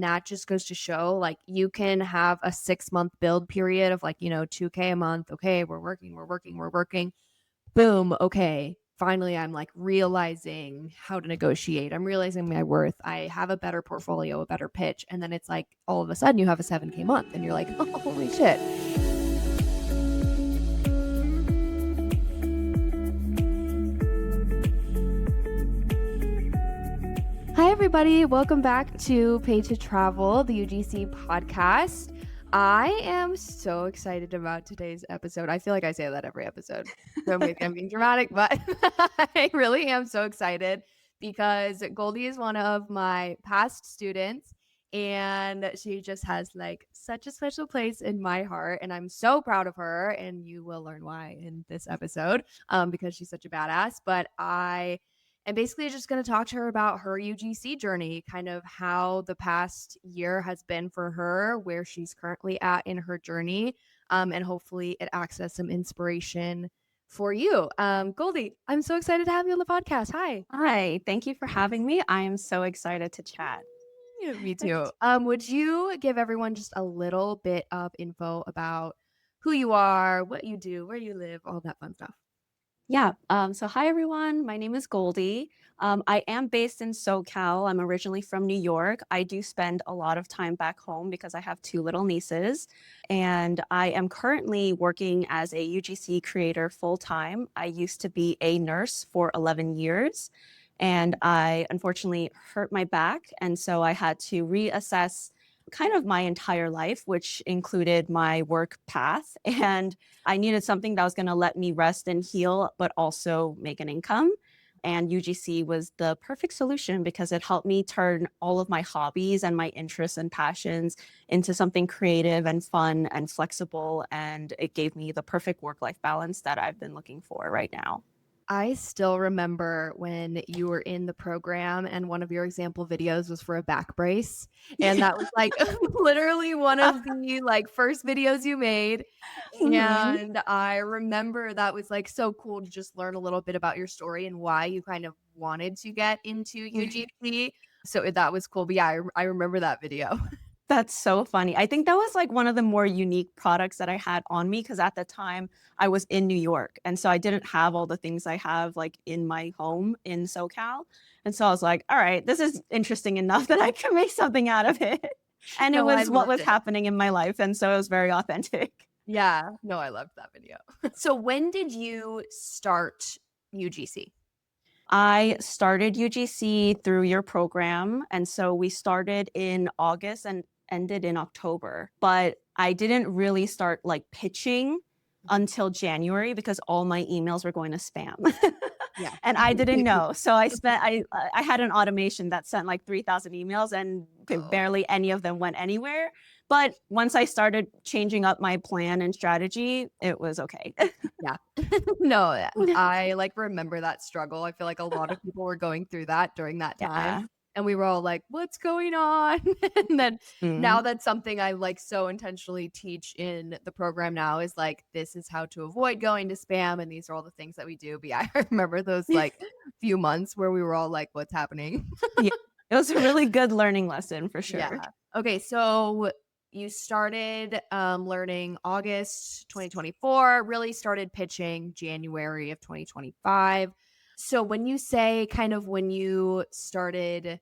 That just goes to show like you can have a 6-month build period of like, 2K a month. Okay, we're working. Boom. Okay. Finally, I'm like realizing how to negotiate. I'm realizing my worth. I have a better portfolio, a better pitch. And then it's like all of a sudden you have a 7K month and you're like, oh, holy shit. Hi, everybody. Welcome back to Pay to Travel, the UGC podcast. I am so excited about today's episode. I feel like I say that every episode. So maybe I'm being dramatic, but I really am so excited because Goldie is one of my past students and she just has like such a special place in my heart. And I'm so proud of her. And you will learn why in this episode because she's such a badass. But I'm basically just going to talk to her about her UGC journey, kind of how the past year has been for her, where she's currently at in her journey, and hopefully it acts as some inspiration for you. Goldie, I'm so excited to have you on the podcast. Hi. Hi, thank you for having me. I am so excited to chat. Yeah, me too. Would you give everyone just a little bit of info about who you are, what you do, where you live, all that fun stuff? So hi everyone. My name is Goldie. I am based in SoCal. I'm originally from New York. I do spend a lot of time back home because I have two little nieces, and I am currently working as a UGC creator full time. I used to be a nurse for 11 years, and I unfortunately hurt my back, and so I had to reassess kind of my entire life, which included my work path. And I needed something that was going to let me rest and heal, but also make an income. And UGC was the perfect solution because it helped me turn all of my hobbies and my interests and passions into something creative and fun and flexible. And it gave me the perfect work life balance that I've been looking for right now. I still remember when you were in the program and one of your example videos was for a back brace. And that was like literally one of the like first videos you made. Mhm. And I remember that was like so cool to just learn a little bit about your story and why you kind of wanted to get into UGC. So that was cool. But yeah, I remember that video. That's so funny. I think that was like one of the more unique products that I had on me because at the time I was in New York. And so I didn't have all the things I have like in my home in SoCal. And so I was like, all right, this is interesting enough that I can make something out of it. And it No, I was what loved was it. happening in my life. And so it was very authentic. Yeah. No, I loved that video. So when did you start UGC? I started UGC through your program. And so we started in August and ended in October. But I didn't really start like pitching until January because all my emails were going to spam. Yeah. And I didn't know. So I had an automation that sent like 3,000 emails and Oh, barely any of them went anywhere. But once I started changing up my plan and strategy, it was okay. yeah. No, I, like, remember that struggle. I feel like a lot of people were going through that during that time, Yeah. and we were all like, "What's going on?" And then now Mhm. that's something I, like, so intentionally teach in the program now is, like, this is how to avoid going to spam, and these are all the things that we do. But yeah, I remember those, like, few months where we were all like, "What's happening?" Yeah. It was a really good learning lesson for Yeah. sure. Okay, so you started learning August 2024, really started pitching January of 2025. So when you say kind of when you started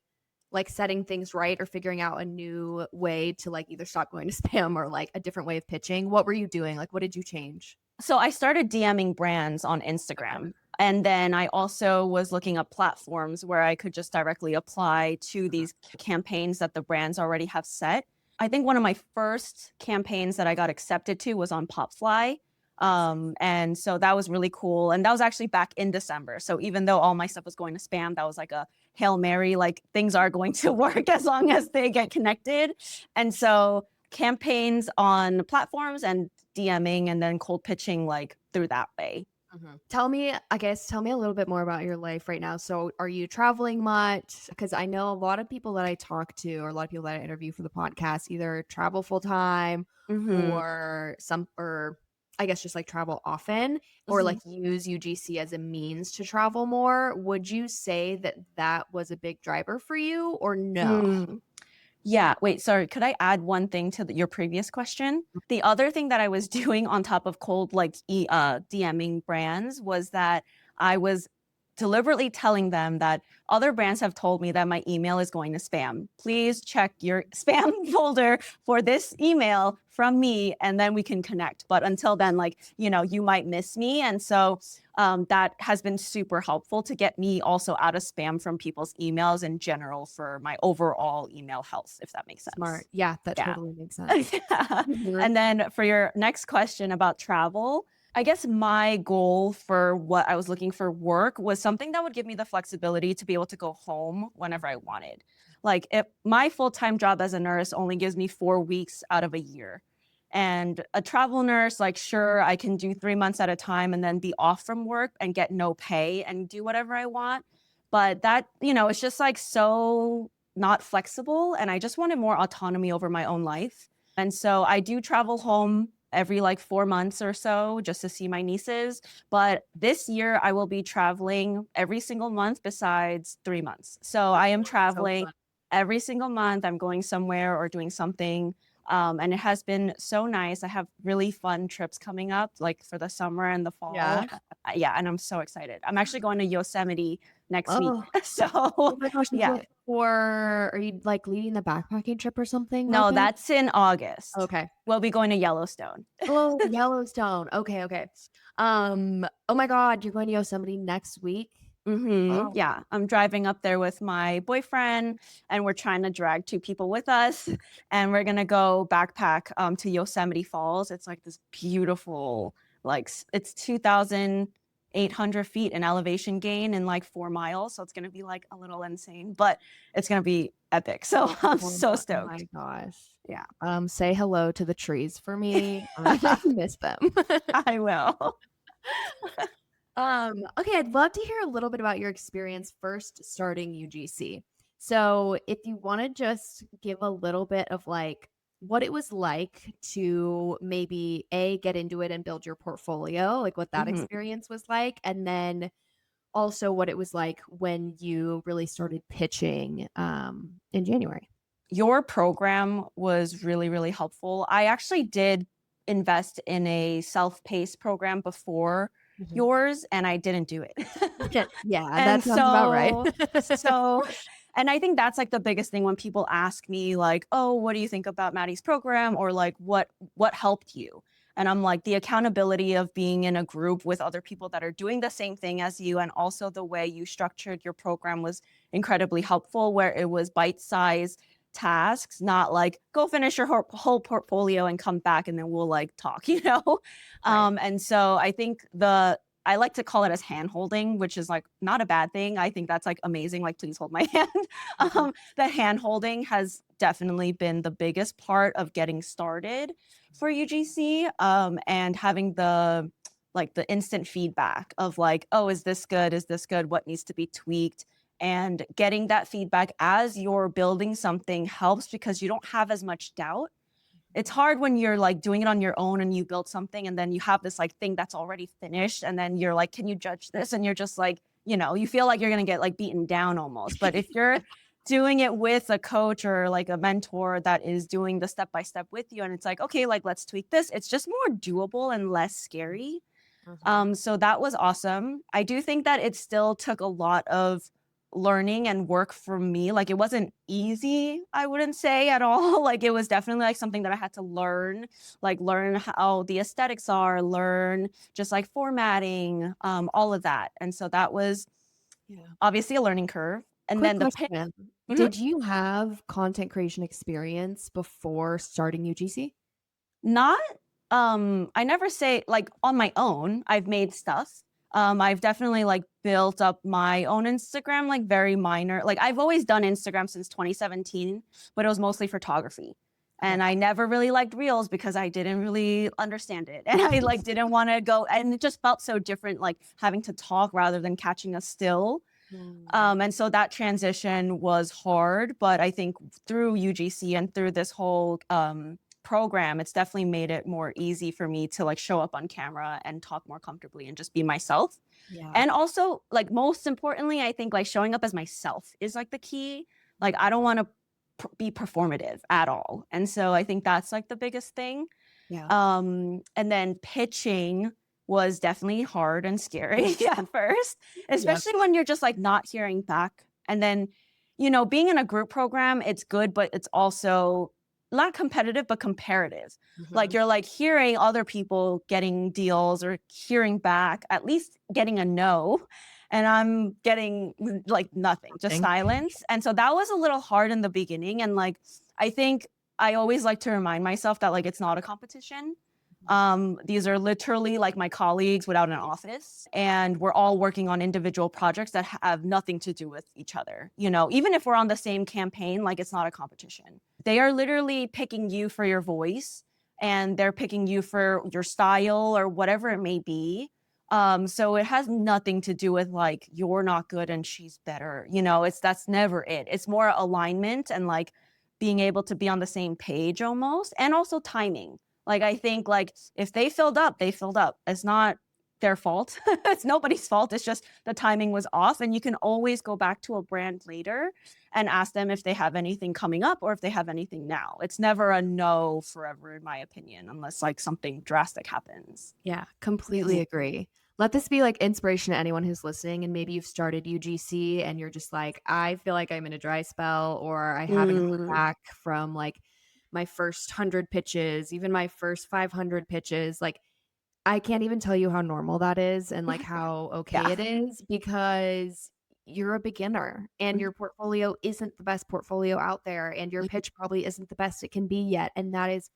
like setting things right or figuring out a new way to like either stop going to spam or like a different way of pitching, what were you doing? Like what did you change? So I started DMing brands on Okay. Instagram. And then I also was looking up platforms where I could just directly apply to Uh-huh. these campaigns that the brands already have set. I think one of my first campaigns that I got accepted to was on Popfly. Nice. And so that was really cool. And that was actually back in December. So even though all my stuff was going to spam, that was like a Hail Mary, like things are going to work as long as they get connected. And so campaigns on platforms and DMing and then cold pitching like through that way. Mhm. Tell me a little bit more about your life right now. So, are you traveling much? Because I know a lot of people that I talk to, or a lot of people that I interview for the podcast, either travel full time, Mhm. or I guess just like travel often, or Mhm. like use UGC as a means to travel more. Would you say that that was a big driver for you, or no? Mm. Yeah, wait, sorry, could I add one thing to your previous question? The other thing that I was doing on top of cold, like, DMing brands was that I was deliberately telling them that other brands have told me that my email is going to spam. Please check your spam folder for this email from me, and then we can connect. But until then, like, you might miss me. And so that has been super helpful to get me also out of spam from people's emails in general for my overall email health, if that makes Smart. sense. Yeah, that Yeah. totally makes sense. Yeah. Mhm. And then for your next question about travel, I guess my goal for what I was looking for work was something that would give me the flexibility to be able to go home whenever I wanted. Like if my full-time job as a nurse only gives me 4 weeks out of a year. And a travel nurse, like, sure, I can do 3 months at a time and then be off from work and get no pay and do whatever I want. But that, it's just like so not flexible. And I just wanted more autonomy over my own life. And so I do travel home every like 4 months or so just to see my nieces. But this year I will be traveling every single month besides 3 months. So I am So traveling fun. every single month. I'm going somewhere or doing something. And it has been so nice. I have really fun trips coming up, like for the summer and the fall. Yeah. Yeah, and I'm so excited. I'm actually going to Yosemite next week. Oh, oh So my gosh, that's yeah, what for are you, like, leading the backpacking trip or something like no, that? that's in August. Okay. We'll be going to Yellowstone. Oh, Yellowstone. Okay, okay. Oh my god, you're going to Yosemite next week? Oh, Yeah, I'm driving up there with my boyfriend, and we're trying to drag two people with us, and we're gonna go backpack to Yosemite Falls. It's like this beautiful, like it's 2,800 feet in elevation gain in like 4 miles, so it's gonna be like a little insane, but it's gonna be epic. So I'm so oh my stoked. gosh. Yeah, Say hello to the trees for me. I miss them. I will. Okay, I'd love to hear a little bit about your experience first starting UGC. So, if you want to just give a little bit of like what it was like to maybe A, get into it and build your portfolio, like what that Mhm. experience was like, and then also what it was like when you really started pitching in January. Your program was really, really helpful. I actually did invest in a self-paced program before Mhm. yours, and I didn't do it. Yeah, And that sounds about right. so and I think that's like the biggest thing when people ask me like, "Oh, what do you think about Maddie's program?" or like, "What helped you?" And I'm like, the accountability of being in a group with other people that are doing the same thing as you, and also the way you structured your program was incredibly helpful, where it was bite-sized tasks, not like go finish your whole portfolio and come back and then we'll like talk, you know? Right. And so I think I like to call it as hand holding, which is like not a bad thing. I think that's like amazing. Like, please hold my hand. Mhm. The hand holding has definitely been the biggest part of getting started for UGC. And having the instant feedback of like, oh, is this good? Is this good? What needs to be tweaked? And getting that feedback as you're building something helps because you don't have as much doubt. It's hard when you're like doing it on your own and you build something and then you have this like thing that's already finished and then you're like, can you judge this? And you're just like, you feel like you're going to get like beaten down almost. But if you're doing it with a coach or like a mentor that is doing the step by step with you and it's like, okay, like let's tweak this, it's just more doable and less scary. Mhm. So that was awesome. I do think that it still took a lot of learning and work for me. Like it wasn't easy, I wouldn't say at all. Like it was definitely like something that I had to learn, like learn how the aesthetics are, learn just like formatting, all of that. And so that was Yeah. obviously a learning curve. And Quick then question. Mhm. Did you have content creation experience before starting UGC? Not I never say like on my own, I've made stuff. I've definitely like built up my own Instagram, like very minor. Like I've always done Instagram since 2017, but it was mostly photography. Okay. And I never really liked reels because I didn't really understand it. And I like didn't want to go and it just felt so different like having to talk rather than catching a still. Mm. And so that transition was hard, but I think through UGC and through this whole program, it's definitely made it more easy for me to like show up on camera and talk more comfortably and just be myself. Yeah. And also, like most importantly, I think like showing up as myself is like the key. Like I don't want to be performative at all. And so I think that's like the biggest thing. Yeah. And then pitching was definitely hard and scary at first, Yeah. especially when you're just like not hearing back. And then, being in a group program, it's good, but it's also not competitive, but comparative. Like Mhm. you're like hearing other people getting deals or hearing back, at least getting a no. And I'm getting like nothing, just Thing. silence. And so that was a little hard in the beginning. And like, I think I always like to remind myself that like it's not a competition. These are literally like my colleagues without an office, and we're all working on individual projects that have nothing to do with each other. Even if we're on the same campaign, like it's not a competition. They are literally picking you for your voice, and they're picking you for your style or whatever it may be. So it has nothing to do with like you're not good and she's better. That's never it. It's more alignment and like being able to be on the same page almost, and also timing. Like I think like if they filled up, they filled up. It's not their fault. It's nobody's fault. It's just the timing was off, and you can always go back to a brand later and ask them if they have anything coming up or if they have anything now. It's never a no forever in my opinion, unless like something drastic happens. Yeah, completely agree. Let this be like inspiration to anyone who's listening, and maybe you've started UGC and you're just like, I feel like I'm in a dry spell, or I haven't heard Mm, back from like my first 100 pitches, even my first 500 pitches. Like, I can't even tell you how normal that is and like how okay yeah. it is, because you're a beginner and your portfolio isn't the best portfolio out there, and your pitch probably isn't the best it can be yet. And that is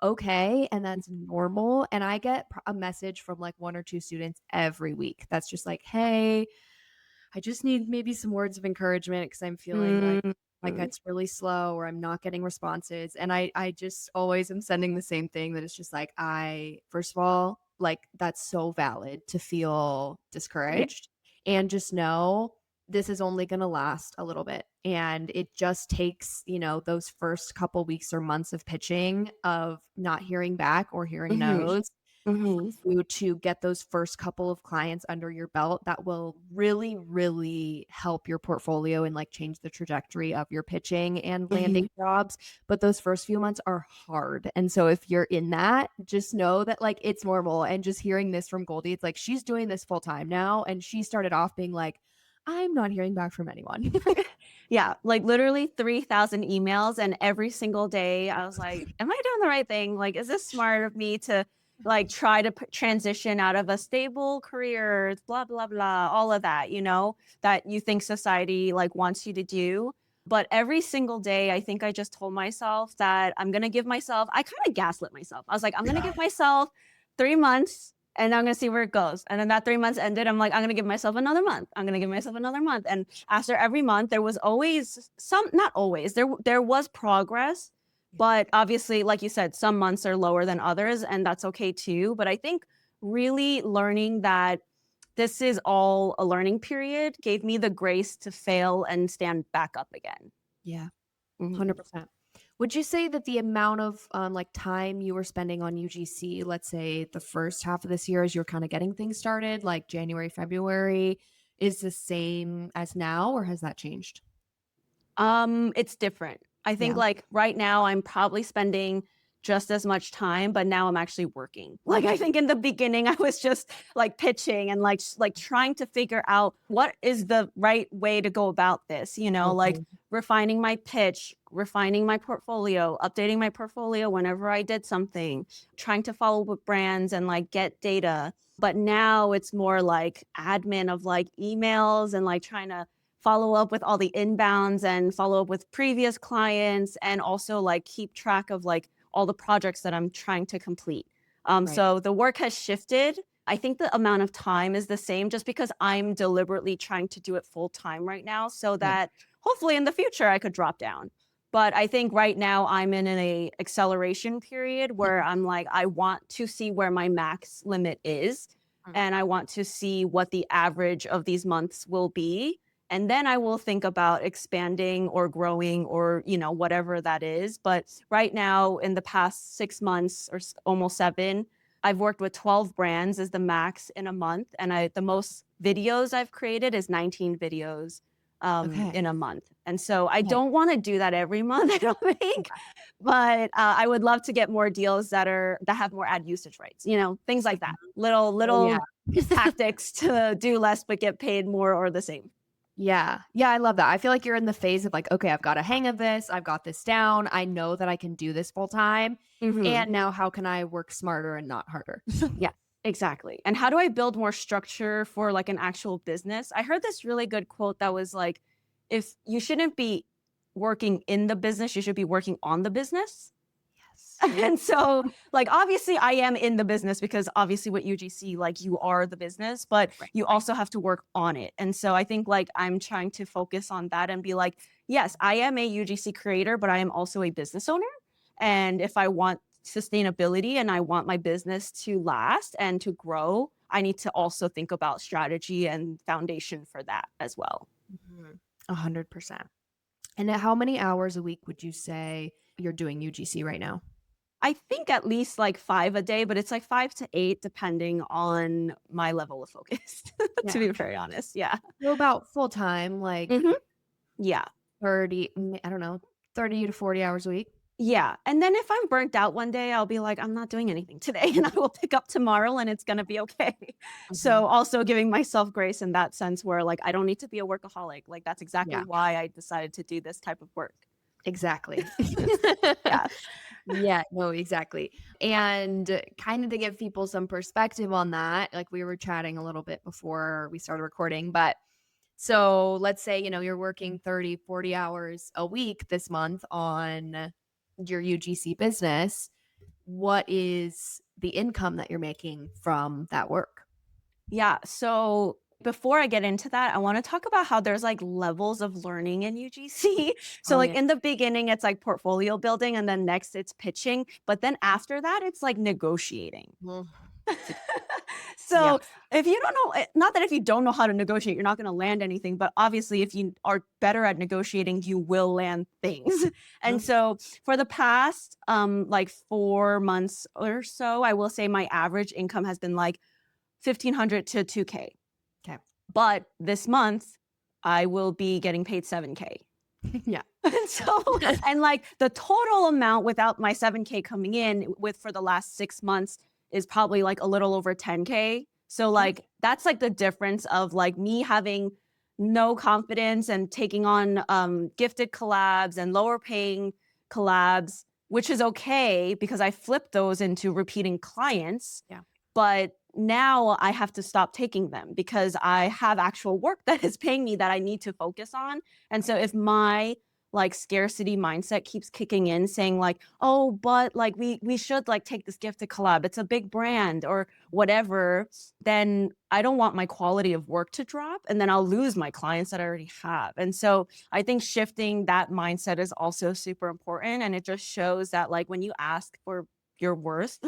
okay, and that's normal. And I get a message from like one or two students every week that's just like, hey, I just need maybe some words of encouragement because I'm feeling Mm, like mm, it's really slow or I'm not getting responses. And I just always am sending the same thing, that it's just like, I first of all, like, that's so valid to feel yeah. discouraged, and just know this is only going to last a little bit, and it just takes, those first couple weeks or months of pitching, of not hearing back or hearing Mhm, no's, mhm, for you to get those first couple of clients under your belt that will really, really help your portfolio and like change the trajectory of your pitching and landing mhm, jobs. But those first few months are hard. And so if you're in that, just know that like it's normal. And just hearing this from Goldie, it's like she's doing this full time now. And she started off being like, I'm not hearing back from anyone. yeah, like literally 3,000 emails, and every single day I was like, "Am I doing the right thing? Like, is this smart of me to like try to transition out of a stable career, blah blah blah, all of that, that you think society like wants you to do." But every single day, I think I just told myself that I'm gonna give myself. I kind of gaslit myself. I was like, I'm gonna give myself 3 months. And I'm gonna see where it goes. And then that 3 months ended. I'm like, I'm gonna give myself another month. I'm gonna give myself another month. And after every month, there was always not always, there was progress. But obviously, like you said, some months are lower than others, and that's okay too. But I think really learning that this is all a learning period gave me the grace to fail and stand back up again. Yeah. Mhm. 100%. Would you say that the amount of, like, time you were spending on UGC, let's say the first half of this year as you're kinda getting things started, like January, February, is the same as now, or has that changed? It's different. I think Yeah. like right now I'm probably spending just as much time, but now I'm actually working. Like I think in the beginning I was just like pitching and like trying to figure out what is the right way to go about this, like Mhm. refining my pitch, refining my portfolio, updating my portfolio whenever I did something, trying to follow with brands and like get data. But now it's more like admin of like emails and like trying to follow up with all the inbounds and follow up with previous clients, and also like keep track of like all the projects that I'm trying to complete. Right. So the work has shifted. I think the amount of time is the same just because I'm deliberately trying to do it full time right now so Yeah. that hopefully in the future I could drop down. But I think right now I'm in an acceleration period where I'm like, I want to see where my max limit is. Mhm. And I want to see what the average of these months will be, and then I will think about expanding or growing or, whatever that is. But right now, in the past 6 months or almost 7, I've worked with 12 brands as the max in a month. And the most videos I've created is 19 videos. Okay. in a month. And so I Okay. don't want to do that every month, I don't think. But I would love to get more deals that have more ad usage rates, things like that. Little Oh, yeah. little tactics to do less but get paid more or the same. Yeah. Yeah, I love that. I feel like you're in the phase of like, okay, I've got a hang of this. I've got this down. I know that I can do this full time. Mhm. And now how can I work smarter and not harder? Yeah, exactly. And how do I build more structure for like an actual business? I heard this really good quote that was like, if you shouldn't be working in the business, you should be working on the business. Yes. And so, like, obviously, I am in the business because obviously, with UGC, like, you are the business, but Right. you also have to work on it. And so, I think, like, I'm trying to focus on that and be like, yes, I am a UGC creator, but I am also a business owner. And if I want sustainability and I want my business to last and to grow, I need to also think about strategy and foundation for that as well. 100%. And how many hours a week would you say you're doing UGC right now? I think at least like 5 a day, but it's like 5 to 8 depending on my level of focus, to Yeah. be very honest. Yeah. So about full time, like Mhm. Yeah. 30, I don't know, 30 to 40 hours a week. Yeah. And then if I'm burnt out one day, I'll be like, I'm not doing anything today and I will pick up tomorrow and it's going to be okay. Mhm. So also giving myself grace in that sense where like I don't need to be a workaholic. Like that's exactly Yeah, why I decided to do this type of work. exactly. Yeah. Yeah, no, exactly. And kind of to give people some perspective on that, like we were chatting a little bit before we started recording, but so let's say, you're working 30, 40 hours a week this month on your UGC business. What is the income that you're making from that work? Yeah. So before I get into that, I want to talk about how there's like levels of learning in UGC. So, Oh, like yeah. in the beginning, it's like portfolio building, and then next it's pitching. But then after that, it's like negotiating. Well, So, yes. if you don't know, not that if you don't know how to negotiate, you're not going to land anything, but obviously, if you are better at negotiating, you will land things. And Mhm. so, for the past like 4 months or so, I will say my average income has been like 1,500 to 2K. 'Kay. But this month, I will be getting paid 7K. Yeah. And so, and like the total amount without my 7K coming in with for the last 6 months is probably like a little over 10K. So, Okay. like, that's like the difference of like me having no confidence and taking on gifted collabs and lower paying collabs, which is okay because I flipped those into repeating clients, Yeah. but now I have to stop taking them because I have actual work that is paying me that I need to focus on. And so if my like scarcity mindset keeps kicking in saying like, "Oh, but like we should like take this gift to collab. It's a big brand or whatever," then I don't want my quality of work to drop and then I'll lose my clients that I already have. And so I think shifting that mindset is also super important and it just shows that like when you ask for your worth,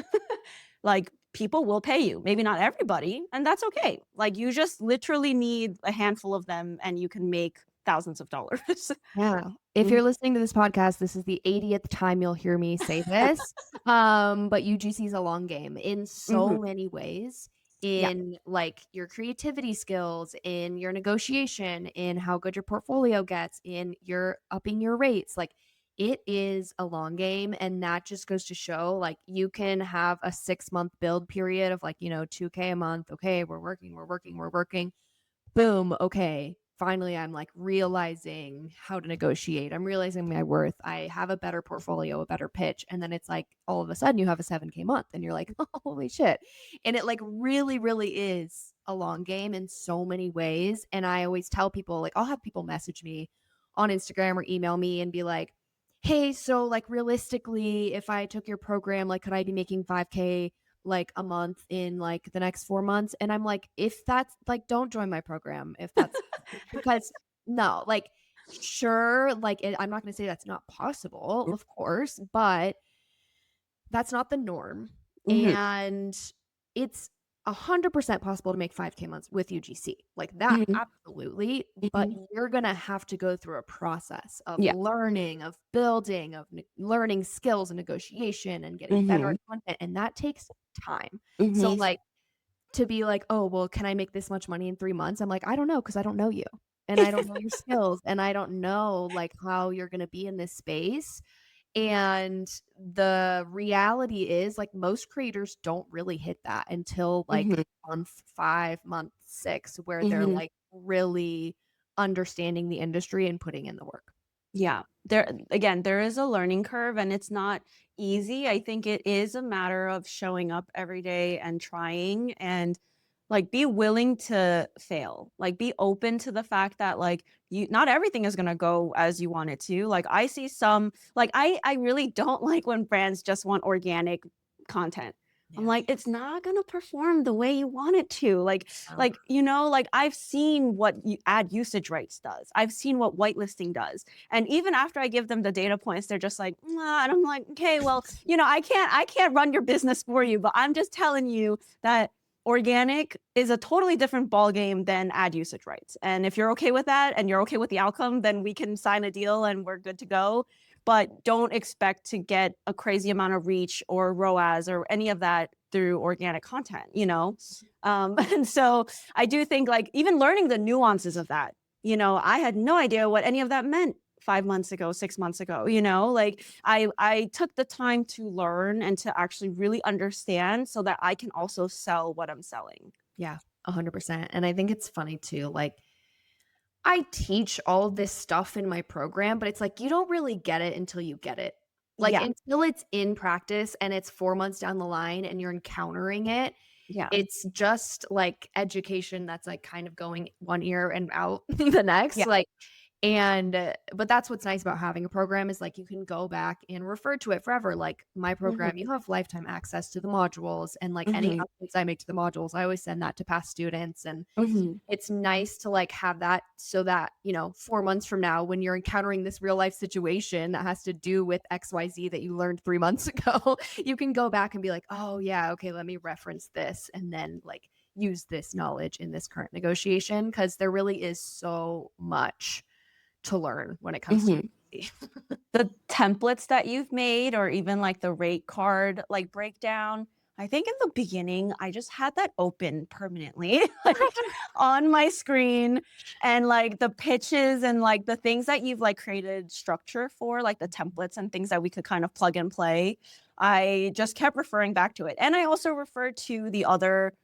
like people will pay you. Maybe not everybody, and that's okay. Like you just literally need a handful of them and you can make thousands of dollars. Yeah. If Mhm. you're listening to this podcast, this is the 80th time you'll hear me say this. But UGC is a long game in so Mhm. many ways, Yeah. in like your creativity skills, in your negotiation, in how good your portfolio gets, in your upping your rates. Like it is a long game. And that just goes to show like you can have a 6-month build period of like, 2K a month. Okay, we're working. Boom, okay. Finally, I'm like realizing how to negotiate. I'm realizing my worth. I have a better portfolio, a better pitch. And then it's like all of a sudden you have a 7K month and you're like, holy shit. And it like really, really is a long game in so many ways. And I always tell people, like, I'll have people message me on Instagram or email me and be like, hey, so like realistically, if I took your program, like, could I be making 5K like a month in like the next 4 months? And I'm like, if that's like, don't join my program if that's because no, like, sure, like, I'm not going to say that's not possible, of course, but that's not the norm. Mhm. And it's 100% possible to make 5K months with UGC. Like that, Mhm. absolutely. But Mhm. you're going to have to go through a process of Yeah. learning, of building, of learning skills and negotiation and getting better at Mhm. content. And that takes time. So, Mhm. like, to be like, oh, well, can I make this much money in 3 months? I'm like, I don't know because I don't know you. and I don't know your skills, and I don't know, like, how you're gonna be in this space. And the reality is, like, most creators don't really hit that until, like, Mhm, month 5, month 6, where they're, mhm. like, really understanding the industry and putting in the work. Yeah. There is a learning curve and it's not easy. I think it is a matter of showing up every day and trying and like be willing to fail. Like be open to the fact that like you not everything is going to go as you want it to. Like I see some like I really don't like when brands just want organic content. I'm Yeah. like it's not going to perform the way you want it to. Oh. Like I've seen what ad usage rights does. I've seen what whitelisting does. And even after I give them the data points, they're just like, "Nah," and I'm like, okay, well, I can't run your business for you, but I'm just telling you that organic is a totally different ballgame than ad usage rights. And if you're okay with that and you're okay with the outcome, then we can sign a deal and we're good to go. But don't expect to get a crazy amount of reach or ROAS or any of that through organic content. And so I do think like even learning the nuances of that, I had no idea what any of that meant 5 months ago, 6 months ago, like I took the time to learn and to actually really understand so that I can also sell what I'm selling. Yeah, 100%, and I think it's funny too, like, I teach all this stuff in my program, but it's like you don't really get it until you get it. Like, Yeah. until it's in practice and it's 4 months down the line and you're encountering it, Yeah. it's just like education that's, like, kind of going one ear and out the next, Yeah. like, and but that's what's nice about having a program is, like, you can go back and refer to it forever, like, my Mhm. program, you have lifetime access to the modules, and, like, any Mhm. updates I make to the modules, I always send that to past students, and Mhm. it's nice to, like, have that so that, 4 months from now, when you're encountering this real life situation that has to do with XYZ that you learned 3 months ago, you can go back and be like, "Oh, yeah, okay, let me reference this," and then, like, use this knowledge in this current negotiation because there really is so much to learn when it comes to Mhm. UGC. The templates that you've made or even like the rate card like breakdown, I think in the beginning I just had that open permanently like on my screen and like the pitches and like the things that you've like created structure for, like the templates and things that we could kind of plug and play. I just kept referring back to it. And I also referred to the other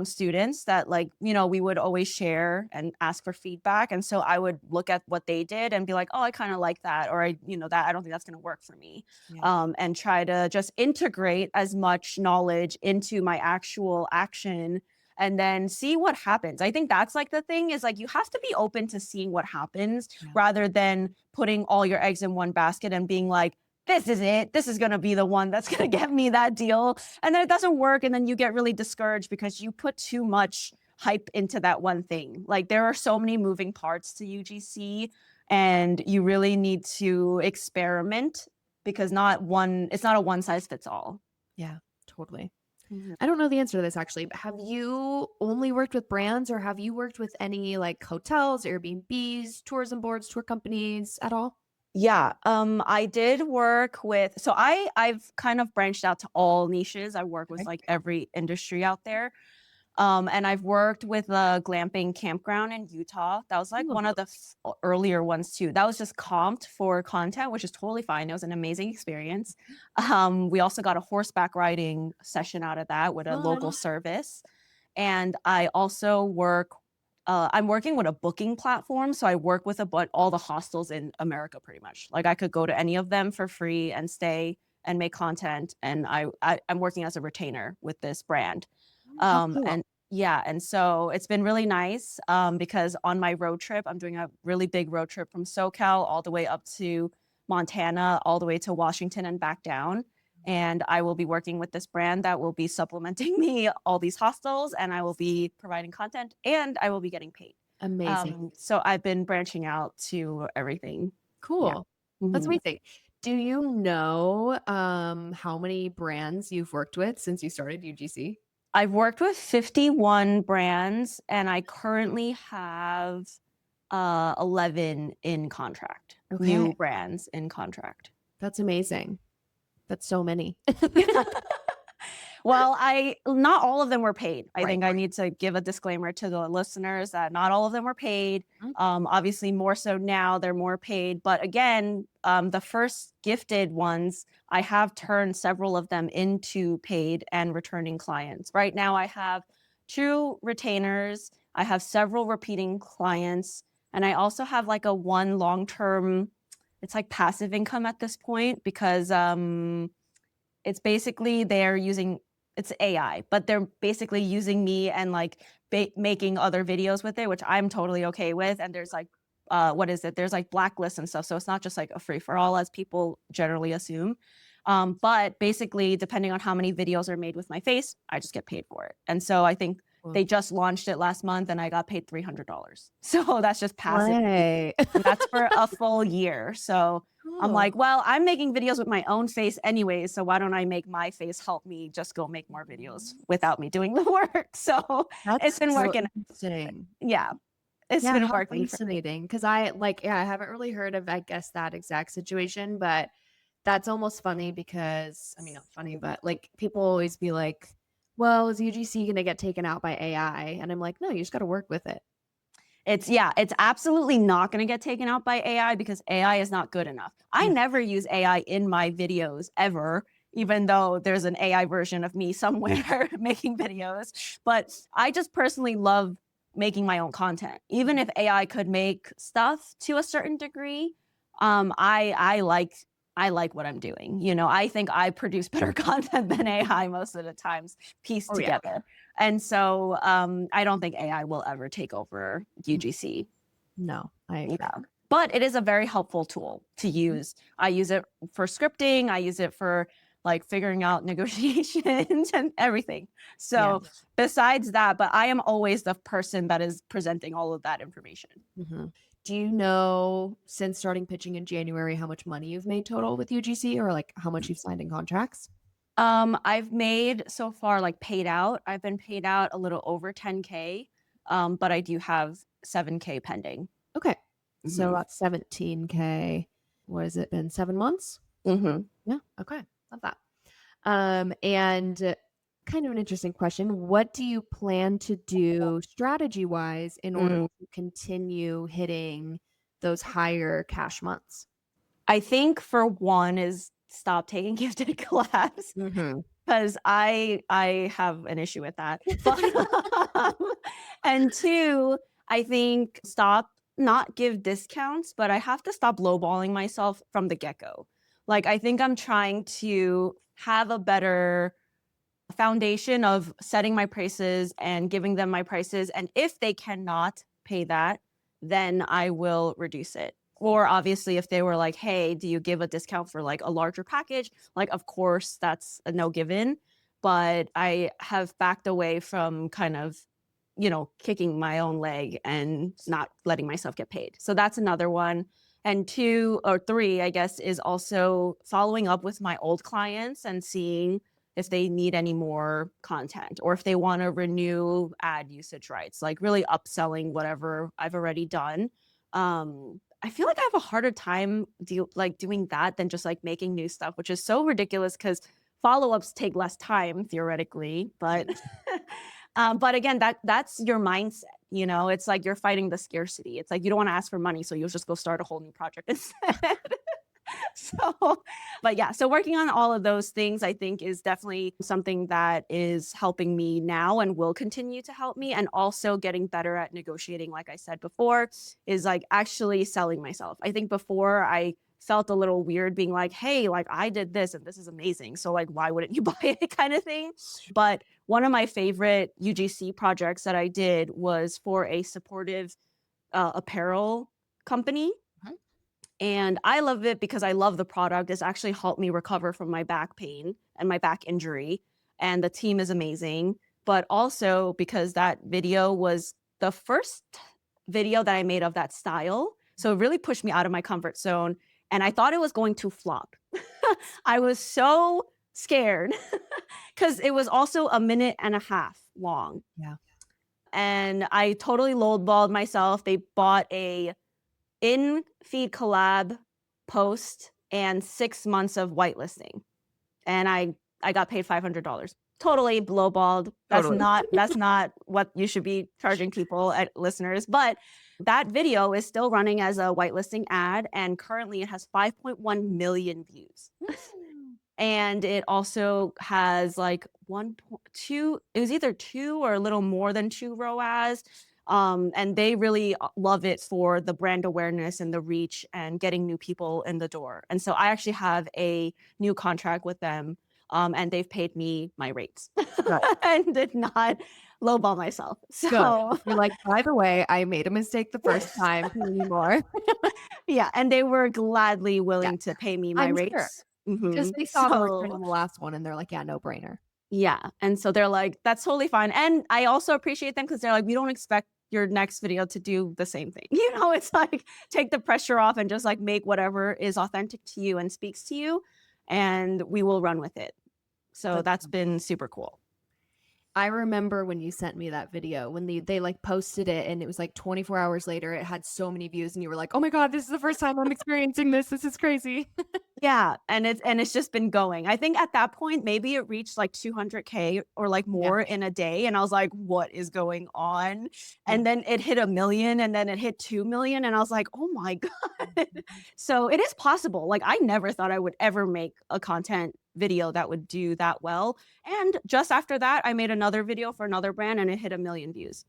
students that like we would always share and ask for feedback, and so I would look at what they did and be like, oh, I kind of like that, or that I don't think that's going to work for me, Yeah, and try to just integrate as much knowledge into my actual action and then see what happens. I think that's like the thing is like you have to be open to seeing what happens yeah, rather than putting all your eggs in one basket and being like, this is it, this is going to be the one that's going to get me that deal, and then it doesn't work and then you get really discouraged because you put too much hype into that one thing. Like there are so many moving parts to UGC and you really need to experiment because it's not a one size fits all. yeah, totally. Mhm. I don't know the answer to this actually, but have you only worked with brands or have you worked with any, like, hotels, Airbnbs, tourism boards, tour companies at all? Yeah, I did work with so I've kind of branched out to all niches. I work with Okay. like every industry out there. And I've worked with a glamping campground in Utah. That was like one Ooh, of the earlier ones too. That was just comped for content, which is totally fine. It was an amazing experience. We also got a horseback riding session out of that with a local fun. service. And I also I'm working with a booking platform. So I work with all the hostels in America pretty much. Like I could go to any of them for free and stay and make content. And I'm working as a retainer with this brand. How cool. And yeah, and so it's been really nice because on my road trip, I'm doing a really big road trip from SoCal all the way up to Montana, all the way to Washington and back down. And I will be working with this brand that will be supplementing me all these hostels, and I will be providing content, and I will be getting paid. Amazing. So I've been branching out to everything. Yeah. Cool. That's Mhm. amazing. Do you know, how many brands you've worked with since you started UGC? I've worked with 51 brands, and I currently have 11 in contract, Okay. new brands in contract. That's amazing. That's so many. Well, I not all of them were paid. I Right. think I need to give a disclaimer to the listeners that not all of them were paid. Mhm. Obviously, more so now, they're more paid. But again, the first gifted ones, I have turned several of them into paid and returning clients. Right now, I have 2 retainers, I have several repeating clients, and I also have like a one long-term, it's like passive income at this point because it's basically they're using it's AI, but they're basically using me and like making other videos with it, which I'm totally okay with. And there's like, what is it? There's like blacklists and stuff, so it's not just like a free for all as people generally assume. But basically, depending on how many videos are made with my face, I just get paid for it. And so I think Cool. they just launched it last month, and I got paid $300. So that's just passive, Right. and that's for a full year. So I'm Cool. like, well, I'm making videos with my own face anyways, so why don't I make my face help me just go make more videos without me doing the work? So it's That's been so working. interesting. Yeah, it's Yeah, been how working for me. fascinating. Because I like, yeah, I haven't really heard of, I guess, that exact situation, but that's almost funny because, I mean, not funny, but like people always be like, well, is UGC gonna get taken out by AI? And I'm like, no, you just gotta work with it. It's absolutely not going to get taken out by AI because AI is not good enough. I Mm. never use AI in my videos ever, even though there's an AI version of me somewhere making videos. But I just personally love making my own content. Even if AI could make stuff to a certain degree, I like what I'm doing. You know, I think I produce better content than AI most of the times pieced Oh yeah. together. And so I don't think AI will ever take over Mm. UGC. No, I agree. Yeah. But it is a very helpful tool to Mm. use. I use it for scripting, I use it for like figuring out negotiations and everything. Yeah. So besides that, but I am always the person that is presenting all of that information. Mhm. Do you know, since starting pitching in January, how much money you've made total with UGC or like how much you've signed in contracts? I've made so far like paid out. I've been paid out a little over 10K, but I do have 7K pending. Okay. So Mhm. about 17K. What has it been? 7 months? Mhm. Yeah. Okay. Love that. And kind of an interesting question. What do you plan to do strategy wise in order Mm. to continue hitting those higher cash months? I think for one is stop taking gifted collabs Mm-hmm. because I have an issue with that. But and two, I think stop not give discounts, but I have to stop lowballing myself from the get-go. Like I think I'm trying to have a better foundation of setting my prices and giving them my prices. And if they cannot pay that, then I will reduce it. Or obviously, if they were like, hey, do you give a discount for like a larger package? Like, of course, that's a no given. But I have backed away from kind of, kicking my own leg and not letting myself get paid. So that's another one. And two or three, I guess, is also following up with my old clients and seeing if they need any more content or if they want to renew ad usage rights, like really upselling whatever I've already done. I feel like I have a harder time doing that than just like making new stuff, which is so ridiculous because follow-ups take less time theoretically, but but again, that's your mindset. It's like you're fighting the scarcity. It's like you don't want to ask for money, so you'll just go start a whole new project instead. So, but yeah, so working on all of those things, I think is definitely something that is helping me now and will continue to help me. And also getting better at negotiating, like I said before, is like actually selling myself. I think before I felt a little weird being like, hey, like I did this and this is amazing. So, like, why wouldn't you buy it kind of thing? But one of my favorite UGC projects that I did was for a supportive apparel company, Mhm. and I love it because I love the product. It's actually helped me recover from my back pain and my back injury. And the team is amazing. But also because that video was the first video that I made of that style. So it really pushed me out of my comfort zone. And I thought it was going to flop. I was so scared because it was also a minute and a half long. Yeah. And I totally lowballed myself. They bought a in-feed collab post and 6 months of whitelisting, and I got paid $500. totally lowballed. Totally. That's not what you should be charging people listeners. But that video is still running as a whitelisting ad, and currently it has 5.1 million views. And it also has like 1.2, it was either 2 or a little more than 2 ROAS. And they really love it for the brand awareness and the reach and getting new people in the door. And so I actually have a new contract with them, and they've paid me my rates Good. and did not lowball myself. Good. So You're like, by the way, I made a mistake the first time. Pay me more. yeah, and they were gladly Yeah, willing to pay me my I'm sure. rates. Because they saw the return So on the last one and they're like, yeah, no brainer. yeah, and so they're like, "That's totally fine," and I also appreciate them because 'cause they're like, "We don't expect your next video to do the same thing." You know, it's like, take the pressure off and just, like, make whatever is authentic to you and speaks to you, and we will run with it. So That's that's been super cool. I remember when you sent me that video when they like posted it and it was like 24 hours later, it had so many views and you were like, "Oh my God, this is the first time I'm experiencing this. This is crazy." Yeah, and it's just been going. I think at that point, maybe it reached like 200K or like Yeah. more in a day, and I was like, "What is going on?" Yeah. And then it hit 1,000,000, and then it hit 2,000,000, and I was like, "Oh my God." So it is possible. Like, I never thought I would ever make a content video that would do that well, and just after that, I made another video for another brand, and it hit 1,000,000 views.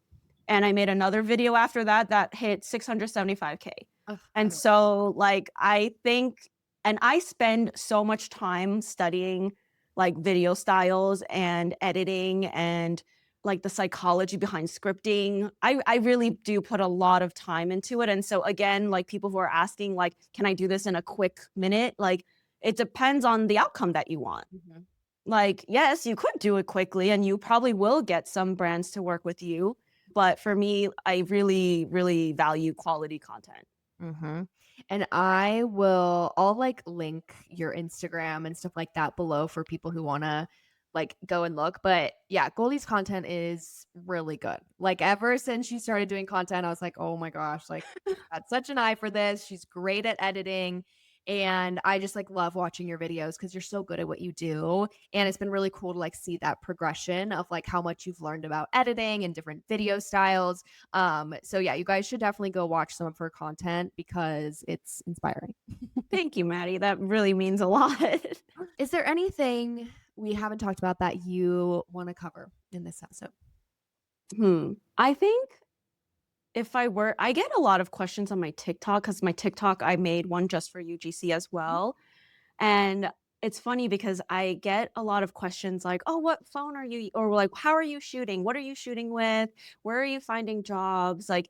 And I made another video after that that hit 675K. Ugh, And so, like, I think and I spend so much time studying, like, video styles and editing and, like, the psychology behind scripting. I really do put a lot of time into it, and so, again, like, people who are asking, like, "Can I do this in a quick minute?" Like, it depends on the outcome that you want. Mhm. Like, yes, you could do it quickly, and you probably will get some brands to work with you, but for me, I really, really value quality content. Mhm. And I'll like link your Instagram and stuff like that below for people who wanna like go and look. But yeah, Goldie's content is really good. Like ever since she started doing content, I was like, oh my gosh, like she's got such an eye for this. She's great at editing. And I just like love watching your videos because you're so good at what you do. And it's been really cool to like see that progression of like how much you've learned about editing and different video styles. So yeah, you guys should definitely go watch some of her content because it's inspiring. Thank you, Maddie. That really means a lot. Is there anything we haven't talked about that you want to cover in this episode? I think I get a lot of questions on my TikTok because my TikTok, I made one just for UGC as Mhm. well. And it's funny because I get a lot of questions like, "Oh, what phone are you?" Or like, "How are you shooting? What are you shooting with? Where are you finding jobs?" Like,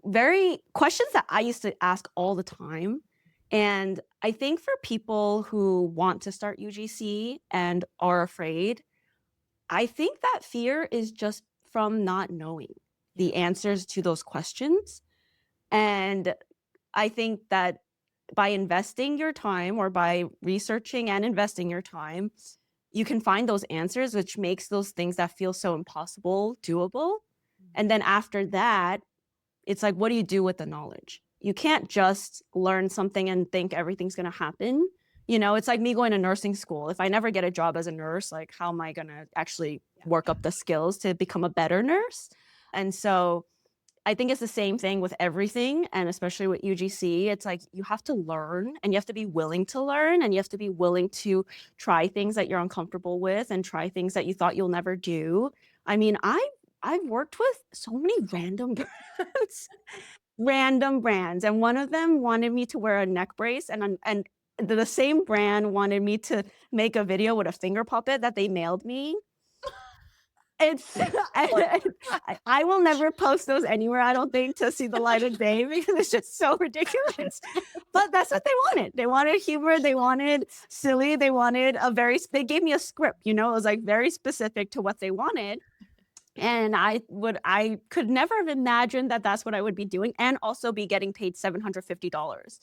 very questions that I used to ask all the time. And I think for people who want to start UGC and are afraid, I think that fear is just from not knowing Yeah. the answers to those questions. And I think that by investing your time or by researching and investing your time, you can find those answers, which makes those things that feel so impossible doable. And then after that, it's like, what do you do with the knowledge? You can't just learn something and think everything's going to happen. You know, it's like me going to nursing school. If I never get a job as a nurse, like, how am I going to actually work up the skills to become a better nurse? And so I think it's the same thing with everything, and especially with UGC. It's like you have to learn and you have to be willing to learn and you have to be willing to try things that you're uncomfortable with and try things that you thought you'll never do. I mean, I've worked with so many random brands, random brands, and one of them wanted me to wear a neck brace, and the same brand wanted me to make a video with a finger puppet that they mailed me. It's I will never post those anywhere, I don't think, to see the light of day because it's just so ridiculous. But that's what they wanted. They wanted humor, they wanted silly, they wanted they gave me a script, you know, it was, like, very specific to what they wanted, and I could never have imagined that that's what I would be doing and also be getting paid $750.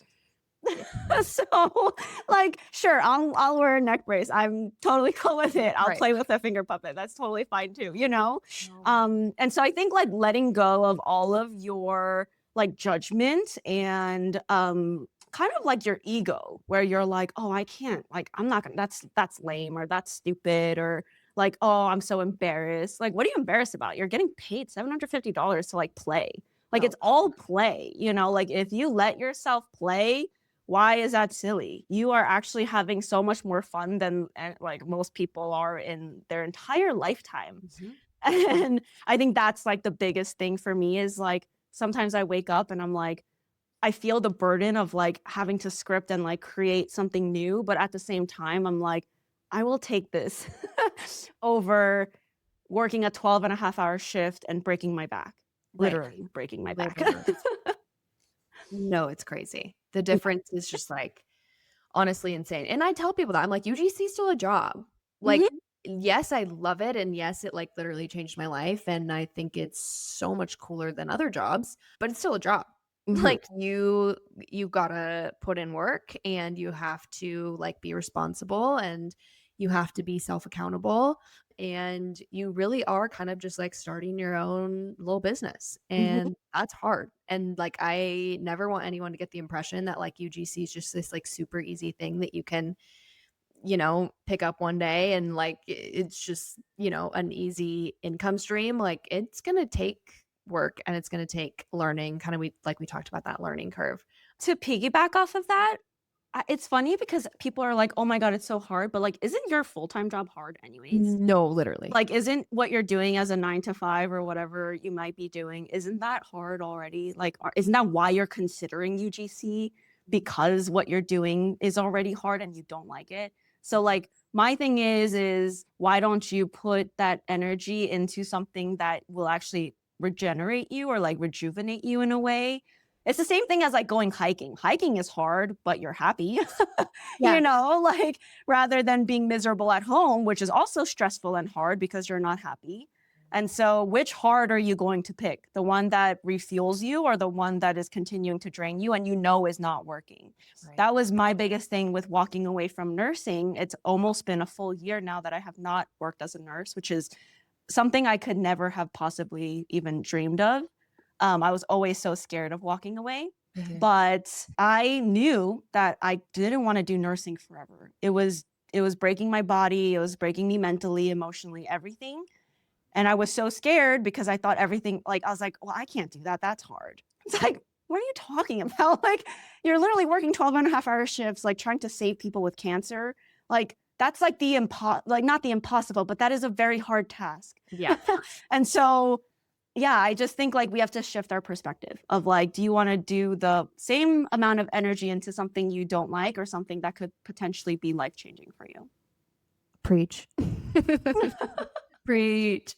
So, like, sure, I'll wear a neck brace. I'm totally cool with it. I'll Right. play with a finger puppet. That's totally fine too, you know? No. And so I think like letting go of all of your like judgment and kind of like your ego where you're like, "Oh, I can't. Like I'm not gonna that's lame or that's stupid or like, "Oh, I'm so embarrassed." Like, what are you embarrassed about? You're getting paid $750 to, like, play. Like, Oh, it's all play, you know? Like, if you let yourself play, why is that silly? You are actually having so much more fun than, like, most people are in their entire lifetime. mhm. And I think that's, like, the biggest thing for me is, like, sometimes I wake up and I'm like, I feel the burden of, like, having to script and, like, create something new, but at the same time, I'm like, "I will take this over working a 12.5 hour shift and breaking my back." Right. Literally breaking my back. Literally. No, it's crazy. The difference is just, like, honestly insane, and I tell people that, I'm like, "UGC is still a job." Like, Mhm, yes, I love it, and yes, it, like, literally changed my life, and I think it's so much cooler than other jobs, but it's still a job. mhm. Like, you gotta put in work, and you have to, like, be responsible, and you have to be self-accountable, and you really are kind of just, like, starting your own little business, Mhm. and that's hard, and, like, I never want anyone to get the impression that, like, UGC is just this, like, super easy thing that you can, pick up one day and, like, it's just, an easy income stream. Like, it's gonna take work, and it's gonna take learning, kinda we talked about that learning curve. To piggyback off of that, it's funny because people are like, "Oh my god, it's so hard," but, like, isn't your full-time job hard anyways? No, literally. Like, isn't what you're doing as a 9 to 5 or whatever you might be doing, isn't that hard already? Like, isn't that why you're considering UGC? Because what you're doing is already hard and you don't like it? So, like, my thing is why don't you put that energy into something that will actually regenerate you or, like, rejuvenate you in a way? It's the same thing as, like, going hiking. Hiking is hard, but you're happy, Yeah, like, rather than being miserable at home, which is also stressful and hard because you're not happy. And so, which hard are you going to pick? The one that refuels you or the one that is continuing to drain you and you know is not working? right. That was my biggest thing with walking away from nursing. It's almost been a full year now that I have not worked as a nurse, which is something I could never have possibly even dreamed of. I was always so scared of walking away, Mhm. but I knew that I didn't wanna do nursing forever. It was breaking my body, it was breaking me mentally, emotionally, everything, and I was so scared because I thought everything like, I was like, "Well, I can't do that, that's hard." It's like, "What are you talking about?" Like, you're literally working 12.5 hour shifts, like, trying to save people with cancer. Like, that's like not the impossible, but that is a very hard task. Yeah. And so, yeah, I just think, like, we have to shift our perspective of, like, do you wanna do the same amount of energy into something you don't like or something that could potentially be life-changing for you? Preach. Preach.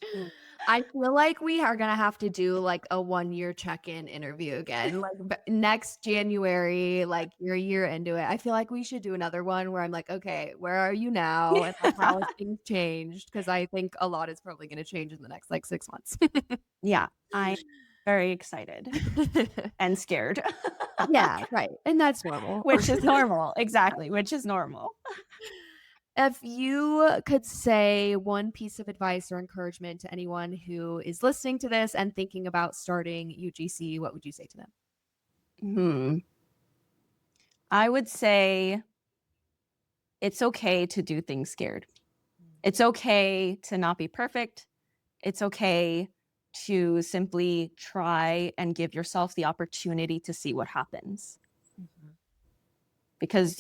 I feel like we are gonna have to do, like, a one-year check-in interview again, like, next January, like, you're a year into it. I feel like we should do another one where I'm like, "Okay, where are you now, and, like, how has things changed?" Because I think a lot is probably gonna change in the next, like, 6 months. Yeah, I'm very excited and scared, Yeah, right, and that's normal. which is normal. Exactly, which is normal. If you could say one piece of advice or encouragement to anyone who is listening to this and thinking about starting UGC, what would you say to them? Hmm. I would say it's okay to do things scared. It's okay to not be perfect. It's okay to simply try and give yourself the opportunity to see what happens Mhm. because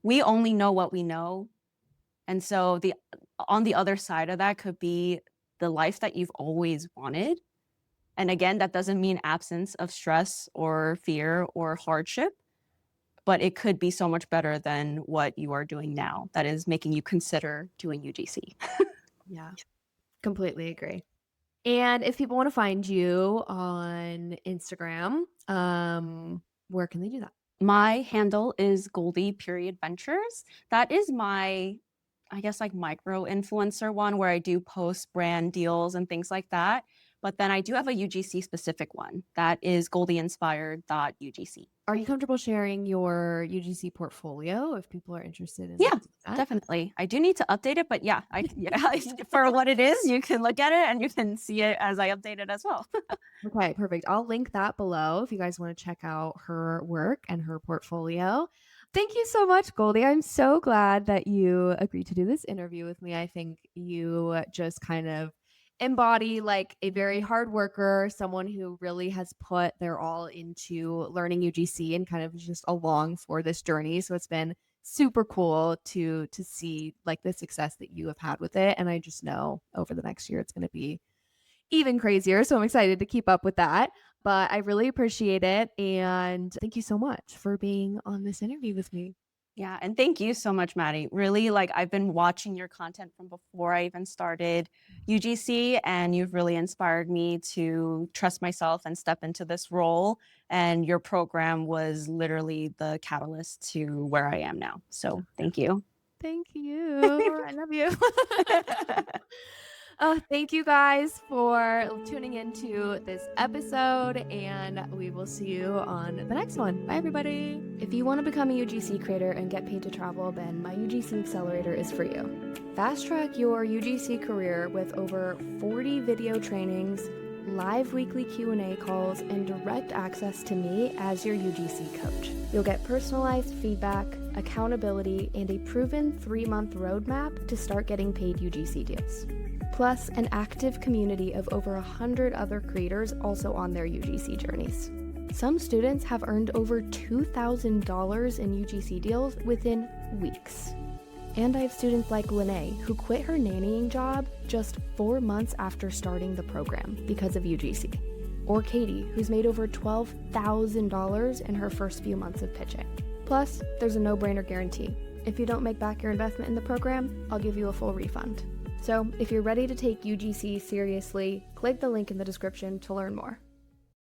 we only know what we know. And so the on the other side of that could be the life that you've always wanted. And again, that doesn't mean absence of stress or fear or hardship, but it could be so much better than what you are doing now that is making you consider doing UGC. Yeah, completely agree. And if people wanna find you on Instagram, where can they do that? My handle is Goldie period ventures. That is my, I guess, like micro influencer one where I do post brand deals and things like that. But then I do have a UGC specific one that is goldieinspired.ugc. Are you comfortable sharing your UGC portfolio if people are interested in Yeah, that? definitely. I do need to update it, but yeah, yeah, for what it is, you can look at it and you can see it as I update it as well. Okay, perfect. I'll link that below if you guys wanna check out her work and her portfolio. Thank you so much, Goldie. I'm so glad that you agreed to do this interview with me. I think you just kind of embody like a very hard worker, someone who really has put their all into learning UGC and kind of just along for this journey. So it's been super cool to see like the success that you have had with it. And I just know over the next year it's going to be even crazier. So I'm excited to keep up with that. But I really appreciate it. And thank you so much for being on this interview with me. Yeah, and thank you so much, Maddie. Really, like I've been watching your content from before I even started UGC, and you've really inspired me to trust myself and step into this role. And your program was literally the catalyst to where I am now. So thank you. Thank you. I love you. Oh, thank you guys for tuning into this episode, and we will see you on the next one. Bye, everybody. If you want to become a UGC creator and get paid to travel, then my UGC Accelerator is for you. Fast track your UGC career with over 40 video trainings, live weekly Q&A calls, and direct access to me as your UGC coach. You'll get personalized feedback, accountability, and a proven 3-month roadmap to start getting paid UGC deals. Plus, an active community of over 100 other creators also on their UGC journeys. Some students have earned over $2,000 in UGC deals within weeks. And I have students like Lene, who quit her nannying job just 4 months after starting the program because of UGC. Or Katie, who's made over $12,000 in her first few months of pitching. Plus, there's a no-brainer guarantee. If you don't make back your investment in the program, I'll give you a full refund. So if you're ready to take UGC seriously, click the link in the description to learn more.